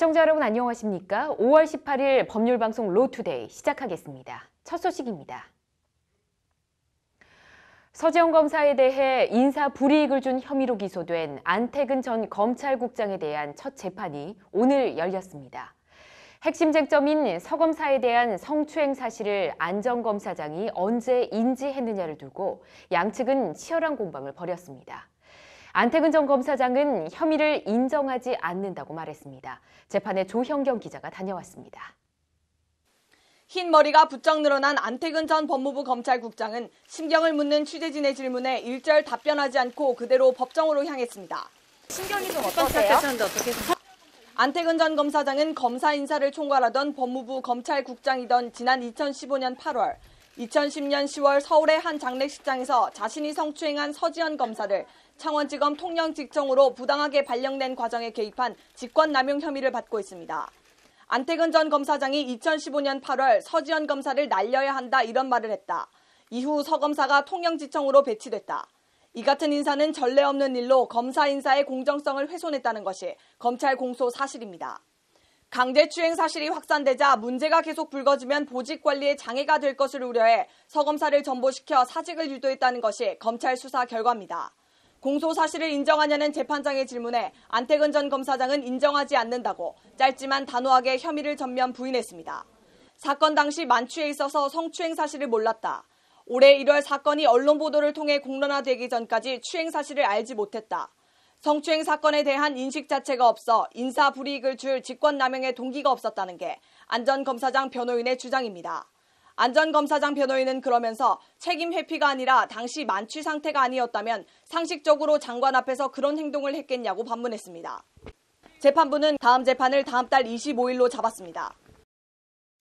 시청자 여러분 안녕하십니까? 5월 18일 법률방송 로투데이 시작하겠습니다. 첫 소식입니다. 서지현 검사에 대해 인사 불이익을 준 혐의로 기소된 안태근 전 검찰국장에 대한 첫 재판이 오늘 열렸습니다. 핵심 쟁점인 서 검사에 대한 성추행 사실을 안 전 검사장이 언제 인지했느냐를 두고 양측은 치열한 공방을 벌였습니다. 안태근 전 검사장은 혐의를 인정하지 않는다고 말했습니다. 재판에 조형경 기자가 다녀왔습니다. 흰 머리가 부쩍 늘어난 안태근 전 법무부 검찰국장은 심경을 묻는 취재진의 질문에 일절 답변하지 않고 그대로 법정으로 향했습니다. 신경이 좀 어떠세요? 안태근 전 검사장은 검사 인사를 총괄하던 법무부 검찰국장이던 지난 2015년 8월, 2010년 10월 서울의 한 장례식장에서 자신이 성추행한 서지현 검사를 창원지검 통영지청으로 부당하게 발령낸 과정에 개입한 직권남용 혐의를 받고 있습니다. 안태근 전 검사장이 2015년 8월 서지현 검사를 날려야 한다 이런 말을 했다. 이후 서 검사가 통영지청으로 배치됐다. 이 같은 인사는 전례 없는 일로 검사 인사의 공정성을 훼손했다는 것이 검찰 공소 사실입니다. 강제추행 사실이 확산되자 문제가 계속 불거지면 보직 관리에 장애가 될 것을 우려해 서 검사를 전보시켜 사직을 유도했다는 것이 검찰 수사 결과입니다. 공소 사실을 인정하냐는 재판장의 질문에 안태근 전 검사장은 인정하지 않는다고 짧지만 단호하게 혐의를 전면 부인했습니다. 사건 당시 만취해 있어서 성추행 사실을 몰랐다. 올해 1월 사건이 언론 보도를 통해 공론화되기 전까지 추행 사실을 알지 못했다. 성추행 사건에 대한 인식 자체가 없어 인사 불이익을 줄 직권남용의 동기가 없었다는 게 안 전 검사장 변호인의 주장입니다. 안 전 검사장 변호인은 그러면서 책임 회피가 아니라 당시 만취 상태가 아니었다면 상식적으로 장관 앞에서 그런 행동을 했겠냐고 반문했습니다. 재판부는 다음 재판을 다음 달 25일로 잡았습니다.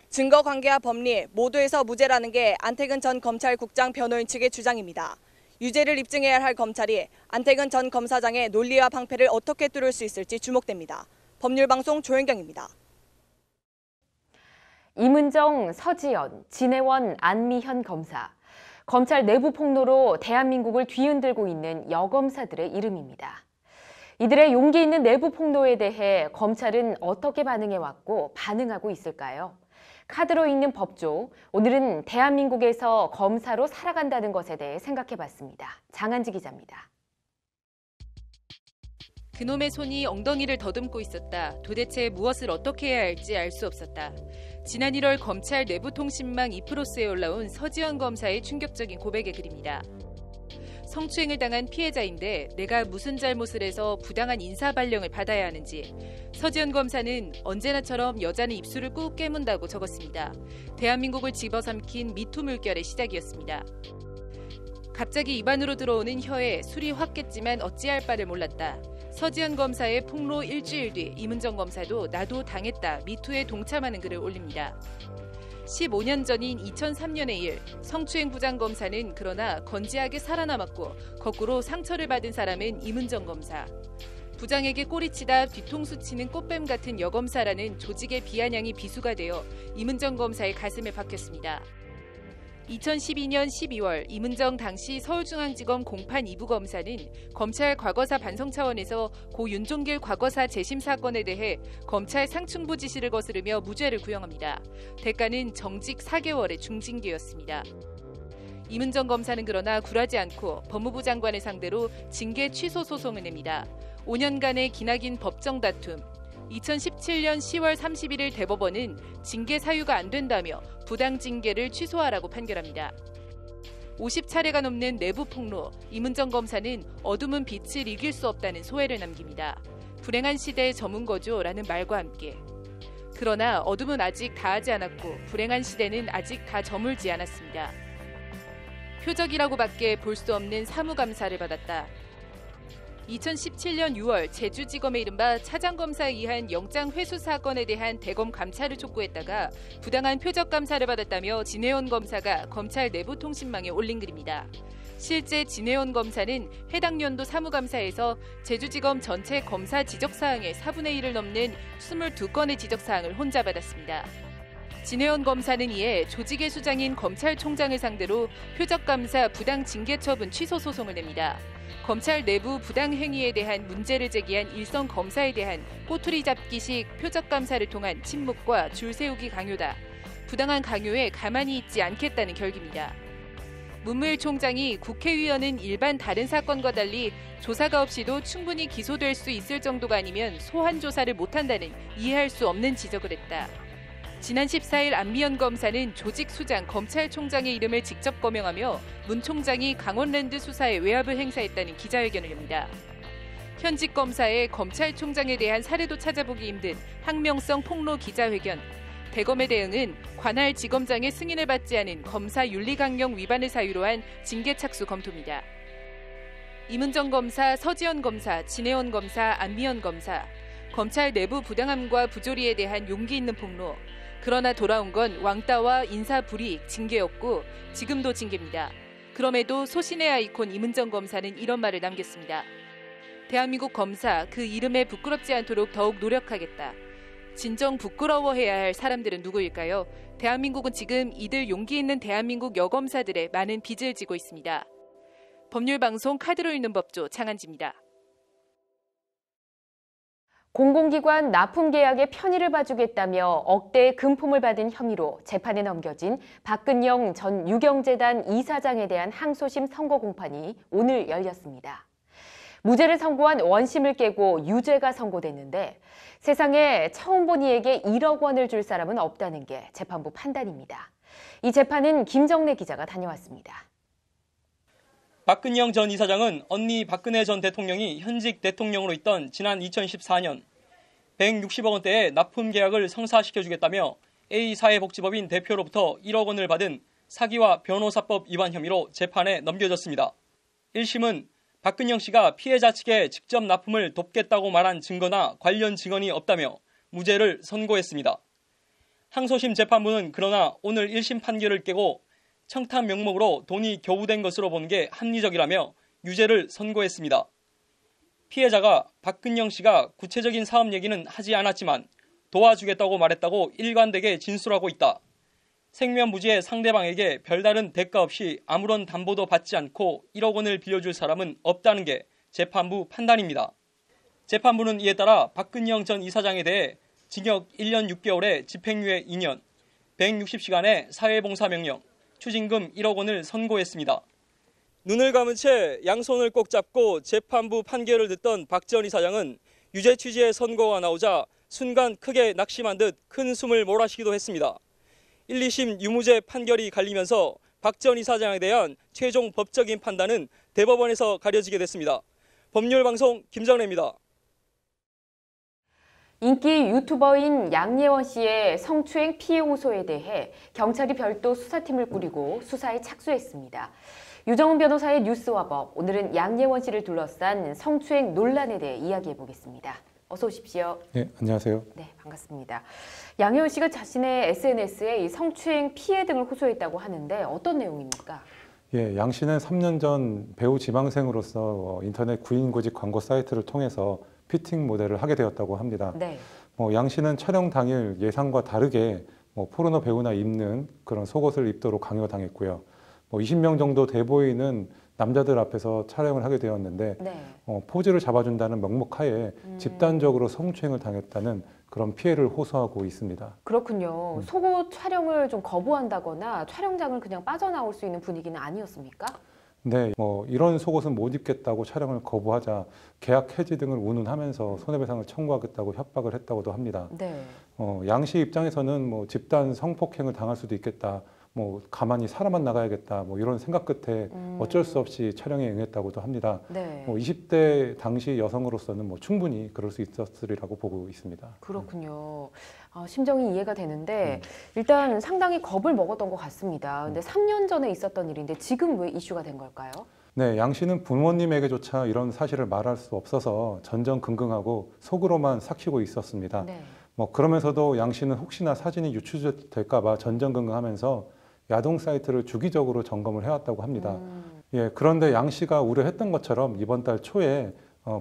증거관계와 법리 모두에서 무죄라는 게 안태근 전 검찰국장 변호인 측의 주장입니다. 유죄를 입증해야 할 검찰이 안태근 전 검사장의 논리와 방패를 어떻게 뚫을 수 있을지 주목됩니다. 법률방송 조현경입니다. 임은정, 서지현, 진해원, 안미현 검사. 검찰 내부 폭로로 대한민국을 뒤흔들고 있는 여검사들의 이름입니다. 이들의 용기 있는 내부 폭로에 대해 검찰은 어떻게 반응해왔고 반응하고 있을까요? 카드로 읽는 법조, 오늘은 대한민국에서 검사로 살아간다는 것에 대해 생각해봤습니다. 장한지 기자입니다. 그놈의 손이 엉덩이를 더듬고 있었다. 도대체 무엇을 어떻게 해야 할지 알 수 없었다. 지난 1월 검찰 내부통신망 이프로스에 올라온 서지현 검사의 충격적인 고백의 글입니다. 성추행을 당한 피해자인데 내가 무슨 잘못을 해서 부당한 인사 발령을 받아야 하는지. 서지현 검사는 언제나처럼 여자는 입술을 꾹 깨문다고 적었습니다. 대한민국을 집어삼킨 미투 물결의 시작이었습니다. 갑자기 입안으로 들어오는 혀에 술이 확 깼지만 어찌할 바를 몰랐다. 서지현 검사의 폭로 일주일 뒤 임은정 검사도 나도 당했다 미투에 동참하는 글을 올립니다. 15년 전인 2003년의 일, 성추행 부장검사는 그러나 건재하게 살아남았고 거꾸로 상처를 받은 사람은 임은정 검사. 부장에게 꼬리치다 뒤통수 치는 꽃뱀 같은 여검사라는 조직의 비아냥이 비수가 되어 임은정 검사의 가슴에 박혔습니다. 2012년 12월 임은정 당시 서울중앙지검 공판 2부 검사는 검찰 과거사 반성 차원에서 고 윤종길 과거사 재심 사건에 대해 검찰 상층부 지시를 거스르며 무죄를 구형합니다. 대가는 정직 4개월의 중징계였습니다. 임은정 검사는 그러나 굴하지 않고 법무부 장관을 상대로 징계 취소 소송을 냅니다. 5년간의 기나긴 법정 다툼. 2017년 10월 31일 대법원은 징계 사유가 안 된다며 부당 징계를 취소하라고 판결합니다. 50차례가 넘는 내부 폭로, 임은정 검사는 어둠은 빛을 이길 수 없다는 소회를 남깁니다. 불행한 시대의 저문거죠라는 말과 함께. 그러나 어둠은 아직 다하지 않았고 불행한 시대는 아직 다 저물지 않았습니다. 표적이라고밖에 볼 수 없는 사무감사를 받았다. 2017년 6월 제주지검의 이른바 차장검사에 의한 영장 회수 사건에 대한 대검 감찰을 촉구했다가 부당한 표적 감사를 받았다며 진해원 검사가 검찰 내부통신망에 올린 글입니다. 실제 진해원 검사는 해당 연도 사무감사에서 제주지검 전체 검사 지적사항의 4분의 1을 넘는 22건의 지적사항을 혼자 받았습니다. 진혜원 검사는 이에 조직의 수장인 검찰총장을 상대로 표적감사 부당징계 처분 취소 소송을 냅니다. 검찰 내부 부당행위에 대한 문제를 제기한 일선 검사에 대한 꼬투리 잡기식 표적감사를 통한 침묵과 줄세우기 강요다. 부당한 강요에 가만히 있지 않겠다는 결기입니다. 문무일 총장이 국회의원은 일반 다른 사건과 달리 조사가 없이도 충분히 기소될 수 있을 정도가 아니면 소환 조사를 못한다는 이해할 수 없는 지적을 했다. 지난 14일 안미연 검사는 조직 수장 검찰총장의 이름을 직접 거명하며 문 총장이 강원랜드 수사에 외압을 행사했다는 기자회견을 엽니다. 현직 검사의 검찰총장에 대한 사례도 찾아보기 힘든 항명성 폭로 기자회견. 대검의 대응은 관할 지검장의 승인을 받지 않은 검사 윤리강령 위반을 사유로 한 징계 착수 검토입니다. 이문정 검사, 서지현 검사, 진혜원 검사, 안미연 검사. 검찰 내부 부당함과 부조리에 대한 용기 있는 폭로. 그러나 돌아온 건 왕따와 인사불이익, 징계였고 지금도 징계입니다. 그럼에도 소신의 아이콘 이문정 검사는 이런 말을 남겼습니다. 대한민국 검사, 그 이름에 부끄럽지 않도록 더욱 노력하겠다. 진정 부끄러워해야 할 사람들은 누구일까요? 대한민국은 지금 이들 용기 있는 대한민국 여검사들의 많은 빚을 지고 있습니다. 법률방송 카드로 읽는 법조 장한지입니다. 공공기관 납품 계약의 편의를 봐주겠다며 억대의 금품을 받은 혐의로 재판에 넘겨진 박근영 전 유경재단 이사장에 대한 항소심 선고 공판이 오늘 열렸습니다. 무죄를 선고한 원심을 깨고 유죄가 선고됐는데 세상에 처음 본 이에게 1억 원을 줄 사람은 없다는 게 재판부 판단입니다. 이 재판은 김정래 기자가 다녀왔습니다. 박근영 전 이사장은 언니 박근혜 전 대통령이 현직 대통령으로 있던 지난 2014년 160억 원대의 납품 계약을 성사시켜주겠다며 A사회복지법인 대표로부터 1억 원을 받은 사기와 변호사법 위반 혐의로 재판에 넘겨졌습니다. 1심은 박근영 씨가 피해자 측에 직접 납품을 돕겠다고 말한 증거나 관련 증언이 없다며 무죄를 선고했습니다. 항소심 재판부는 그러나 오늘 1심 판결을 깨고 청탁 명목으로 돈이 교부된 것으로 보는 게 합리적이라며 유죄를 선고했습니다. 피해자가 박근영 씨가 구체적인 사업 얘기는 하지 않았지만 도와주겠다고 말했다고 일관되게 진술하고 있다. 생면부지의 상대방에게 별다른 대가 없이 아무런 담보도 받지 않고 1억 원을 빌려줄 사람은 없다는 게 재판부 판단입니다. 재판부는 이에 따라 박근영 전 이사장에 대해 징역 1년 6개월에 집행유예 2년, 160시간의 사회봉사명령, 추징금 1억 원을 선고했습니다. 눈을 감은 채 양손을 꼭 잡고 재판부 판결을 듣던 박 전 이사장은 유죄 취지의 선고가 나오자 순간 크게 낙심한 듯 큰 숨을 몰아쉬기도 했습니다. 1, 2심 유무죄 판결이 갈리면서 박 전 이사장에 대한 최종 법적인 판단은 대법원에서 가려지게 됐습니다. 법률방송 김정래입니다. 인기 유튜버인 양예원 씨의 성추행 피해 호소에 대해 경찰이 별도 수사팀을 꾸리고 수사에 착수했습니다. 유정훈 변호사의 뉴스와 법, 오늘은 양예원 씨를 둘러싼 성추행 논란에 대해 이야기해보겠습니다. 어서 오십시오. 네, 안녕하세요. 네, 반갑습니다. 양예원 씨가 자신의 SNS에 이 성추행 피해 등을 호소했다고 하는데 어떤 내용입니까? 예, 양 씨는 3년 전 배우 지망생으로서 인터넷 구인구직 광고 사이트를 통해서 피팅 모델을 하게 되었다고 합니다. 네. 양 씨는 촬영 당일 예상과 다르게 포르노 배우나 입는 그런 속옷을 입도록 강요당했고요. 20명 정도 돼 보이는 남자들 앞에서 촬영을 하게 되었는데 네. 포즈를 잡아준다는 명목하에 집단적으로 성추행을 당했다는 그런 피해를 호소하고 있습니다. 그렇군요. 속옷 촬영을 좀 거부한다거나 촬영장을 그냥 빠져나올 수 있는 분위기는 아니었습니까? 네, 이런 속옷은 못 입겠다고 촬영을 거부하자 계약 해지 등을 운운하면서 손해배상을 청구하겠다고 협박을 했다고도 합니다. 네. 양 씨 입장에서는 집단 성폭행을 당할 수도 있겠다. 가만히 살아만 나가야겠다. 이런 생각 끝에 어쩔 수 없이 촬영에 응했다고도 합니다. 네. 20대 당시 여성으로서는 충분히 그럴 수 있었으리라고 보고 있습니다. 그렇군요. 심정이 이해가 되는데 일단 상당히 겁을 먹었던 것 같습니다. 근데 3년 전에 있었던 일인데 지금 왜 이슈가 된 걸까요? 네, 양 씨는 부모님에게조차 이런 사실을 말할 수 없어서 전전긍긍하고 속으로만 삭히고 있었습니다. 네. 그러면서도 양 씨는 혹시나 사진이 유출될까 봐 전전긍긍하면서 야동 사이트를 주기적으로 점검을 해왔다고 합니다. 예, 그런데 양 씨가 우려했던 것처럼 이번 달 초에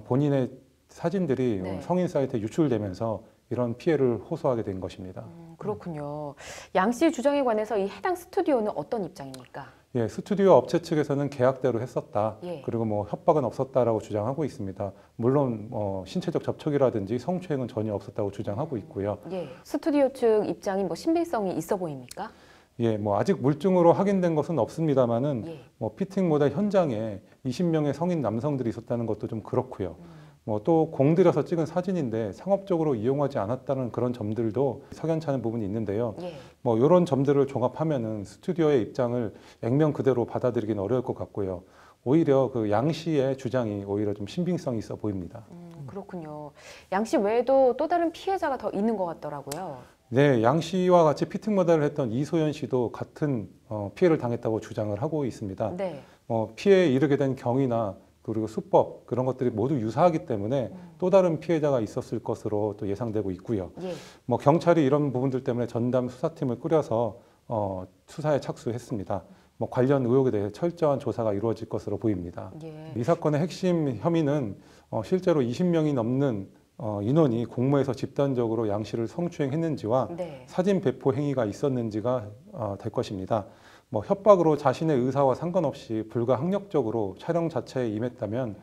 본인의 사진들이 네. 성인 사이트에 유출되면서 이런 피해를 호소하게 된 것입니다. 그렇군요. 양 씨 주장에 관해서 이 해당 스튜디오는 어떤 입장입니까? 예, 스튜디오 업체 측에서는 계약대로 했었다. 예. 그리고 뭐 협박은 없었다라고 주장하고 있습니다. 물론 신체적 접촉이라든지 성추행은 전혀 없었다고 주장하고 있고요. 예. 스튜디오 측 입장이 뭐 신빙성이 있어 보입니까? 예, 뭐 아직 물증으로 확인된 것은 없습니다만은 예. 뭐 피팅 모델 현장에 20명의 성인 남성들이 있었다는 것도 좀 그렇고요. 뭐 또 공들여서 찍은 사진인데 상업적으로 이용하지 않았다는 그런 점들도 석연찮은 부분이 있는데요. 예. 뭐 이런 점들을 종합하면은 스튜디오의 입장을 액면 그대로 받아들이기는 어려울 것 같고요. 오히려 그 양 씨의 주장이 오히려 좀 신빙성이 있어 보입니다. 그렇군요. 양 씨 외에도 또 다른 피해자가 더 있는 것 같더라고요. 네, 양 씨와 같이 피팅 모델을 했던 이소연 씨도 같은 피해를 당했다고 주장을 하고 있습니다. 네. 피해에 이르게 된 경위나 그리고 수법 그런 것들이 모두 유사하기 때문에 또 다른 피해자가 있었을 것으로 또 예상되고 있고요. 예. 뭐 경찰이 이런 부분들 때문에 전담 수사팀을 꾸려서 수사에 착수했습니다. 뭐 관련 의혹에 대해 철저한 조사가 이루어질 것으로 보입니다. 예. 이 사건의 핵심 혐의는 실제로 20명이 넘는 인원이 공모해서 집단적으로 양 씨를 성추행했는지와 네. 사진 배포 행위가 있었는지가 될 것입니다. 뭐 협박으로 자신의 의사와 상관없이 불가항력적으로 촬영 자체에 임했다면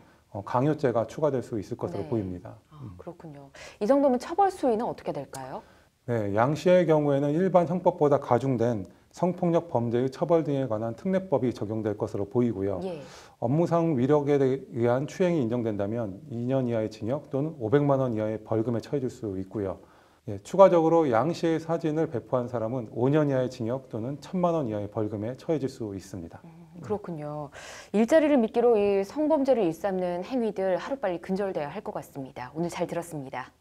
강요죄가 추가될 수 있을 것으로 네. 보입니다. 그렇군요. 이 정도면 처벌 수위는 어떻게 될까요? 네, 양 씨의 경우에는 일반 형법보다 가중된 성폭력 범죄의 처벌 등에 관한 특례법이 적용될 것으로 보이고요. 예. 업무상 위력에 의한 추행이 인정된다면 2년 이하의 징역 또는 500만 원 이하의 벌금에 처해질 수 있고요. 예, 추가적으로 양 씨의 사진을 배포한 사람은 5년 이하의 징역 또는 1,000만 원 이하의 벌금에 처해질 수 있습니다. 그렇군요. 일자리를 미끼로 이 성범죄를 일삼는 행위들 하루빨리 근절돼야 할 것 같습니다. 오늘 잘 들었습니다.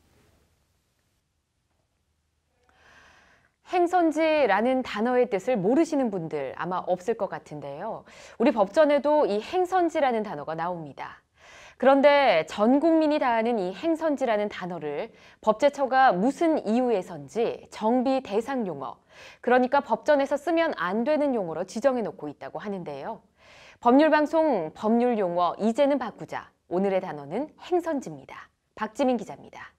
행선지라는 단어의 뜻을 모르시는 분들 아마 없을 것 같은데요. 우리 법전에도 이 행선지라는 단어가 나옵니다. 그런데 전 국민이 다 아는 이 행선지라는 단어를 법제처가 무슨 이유에선지 정비 대상 용어, 그러니까 법전에서 쓰면 안 되는 용어로 지정해 놓고 있다고 하는데요. 법률방송 법률 용어 이제는 바꾸자. 오늘의 단어는 행선지입니다. 박지민 기자입니다.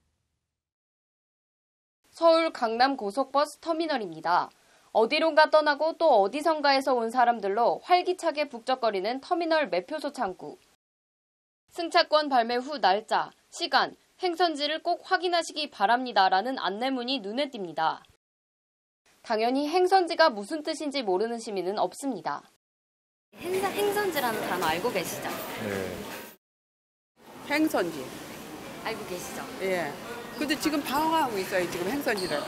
서울 강남 고속버스 터미널입니다. 어디론가 떠나고 또 어디선가에서 온 사람들로 활기차게 북적거리는 터미널 매표소 창구. 승차권 발매 후 날짜, 시간, 행선지를 꼭 확인하시기 바랍니다라는 안내문이 눈에 띕니다. 당연히 행선지가 무슨 뜻인지 모르는 시민은 없습니다. 행선지라는 단어 알고 계시죠? 네. 행선지. 알고 계시죠? 예. 근데 지금 방황하고 있어요. 지금 행선지를.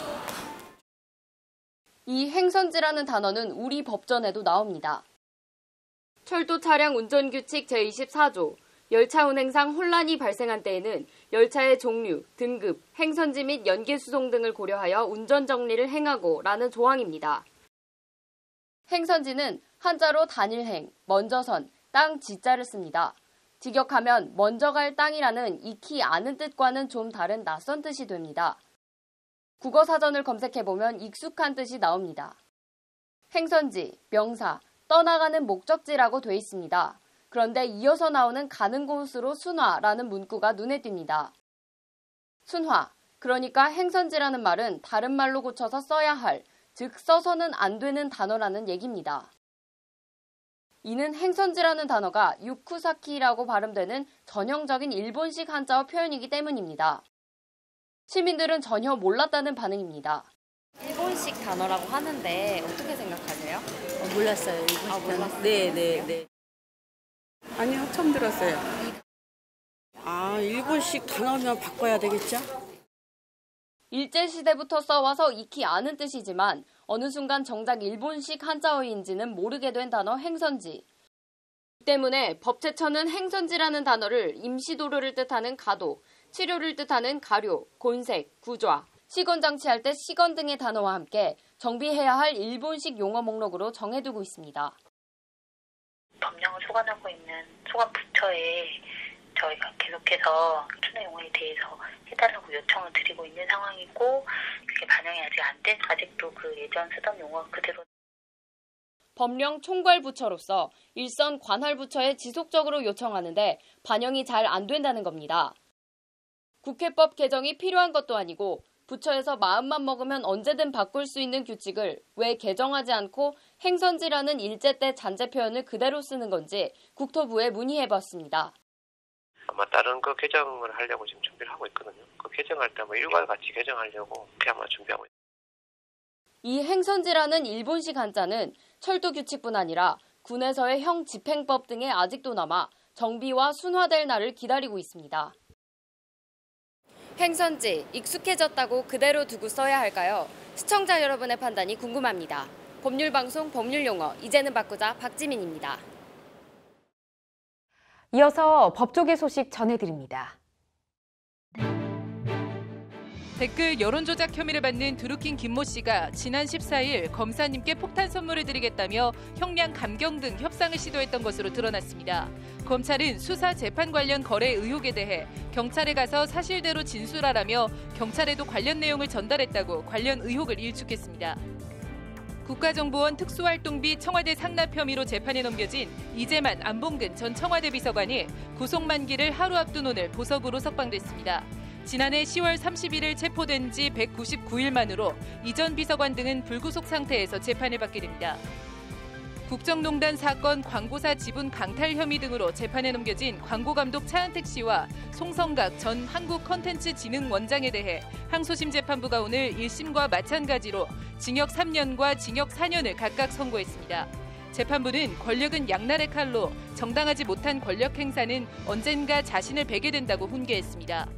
이 행선지라는 단어는 우리 법전에도 나옵니다. 철도 차량 운전규칙 제24조, 열차 운행상 혼란이 발생한 때에는 열차의 종류, 등급, 행선지 및 연계수송 등을 고려하여 운전 정리를 행하고 라는 조항입니다. 행선지는 한자로 단일행, 먼저선, 땅 지자를 씁니다. 직역하면 먼저 갈 땅이라는 익히 아는 뜻과는 좀 다른 낯선 뜻이 됩니다. 국어사전을 검색해보면 익숙한 뜻이 나옵니다. 행선지, 명사, 떠나가는 목적지라고 돼 있습니다. 그런데 이어서 나오는 가는 곳으로 순화라는 문구가 눈에 띕니다. 순화, 그러니까 행선지라는 말은 다른 말로 고쳐서 써야 할, 즉 써서는 안 되는 단어라는 얘기입니다. 이는 행선지라는 단어가 유쿠사키라고 발음되는 전형적인 일본식 한자어 표현이기 때문입니다. 시민들은 전혀 몰랐다는 반응입니다. 일본식 단어라고 하는데 어떻게 생각하세요? 몰랐어요. 일본식 몰랐어요? 네. 아니요, 처음 들었어요. 일본식 단어면 바꿔야 되겠죠? 일제시대부터 써와서 익히 아는 뜻이지만 어느 순간 정작 일본식 한자어인지는 모르게 된 단어 행선지. 이 때문에 법제처는 행선지라는 단어를 임시도료를 뜻하는 가도, 치료를 뜻하는 가료, 곤색, 구좌, 시건장치할 때 시건 등의 단어와 함께 정비해야 할 일본식 용어 목록으로 정해두고 있습니다. 법령을 소관하고 있는 소관부처에 저희가 계속해서 추나 용어에 대해서 해달라고 요청을 드리고 있는 상황이고 그게 반영이 아직 안 돼 아직도 그 예전 쓰던 용어 그대로. 법령 총괄부처로서 일선 관할부처에 지속적으로 요청하는데 반영이 잘 안 된다는 겁니다. 국회법 개정이 필요한 것도 아니고 부처에서 마음만 먹으면 언제든 바꿀 수 있는 규칙을 왜 개정하지 않고 행선지라는 일제 때 잔재 표현을 그대로 쓰는 건지 국토부에 문의해봤습니다. 아마 다른 그 개정을 하려고 지금 준비를 하고 있거든요. 그 개정할 때 뭐 일괄 같이 개정하려고 그렇게 아마 준비하고 있습니다. 이 행선지라는 일본식 한자는 철도 규칙뿐 아니라 군에서의 형 집행법 등에 아직도 남아 정비와 순화될 날을 기다리고 있습니다. 행선지 익숙해졌다고 그대로 두고 써야 할까요? 시청자 여러분의 판단이 궁금합니다. 법률방송 법률용어 이제는 바꾸자 박지민입니다. 이어서 법조계 소식 전해드립니다. 댓글 여론조작 혐의를 받는 드루킹 김모 씨가 지난 14일 검사님께 폭탄 선물을 드리겠다며 형량 감경 등 협상을 시도했던 것으로 드러났습니다. 검찰은 수사 재판 관련 거래 의혹에 대해 경찰에 가서 사실대로 진술하라며 경찰에도 관련 내용을 전달했다고 관련 의혹을 일축했습니다. 국가정보원 특수활동비 청와대 상납 혐의로 재판에 넘겨진 이재만 안봉근 전 청와대 비서관이 구속 만기를 하루 앞둔 오늘 보석으로 석방됐습니다. 지난해 10월 31일 체포된 지 199일 만으로 이전 비서관 등은 불구속 상태에서 재판을 받게 됩니다. 국정농단 사건 광고사 지분 강탈 혐의 등으로 재판에 넘겨진 광고감독 차은택 씨와 송성각 전 한국컨텐츠진흥원장에 대해 항소심 재판부가 오늘 1심과 마찬가지로 징역 3년과 징역 4년을 각각 선고했습니다. 재판부는 권력은 양날의 칼로 정당하지 못한 권력 행사는 언젠가 자신을 베게 된다고 훈계했습니다.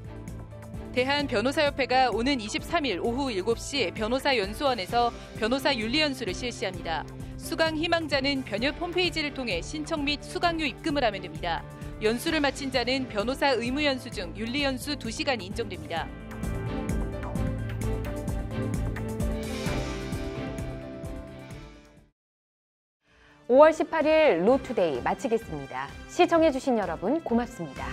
대한변호사협회가 오는 23일 오후 7시 변호사연수원에서 변호사 윤리연수를 실시합니다. 수강 희망자는 변협 홈페이지를 통해 신청 및 수강료 입금을 하면 됩니다. 연수를 마친 자는 변호사 의무연수 중 윤리연수 2시간이 인정됩니다. (5월 18일) 로투데이 마치겠습니다. 시청해주신 여러분 고맙습니다.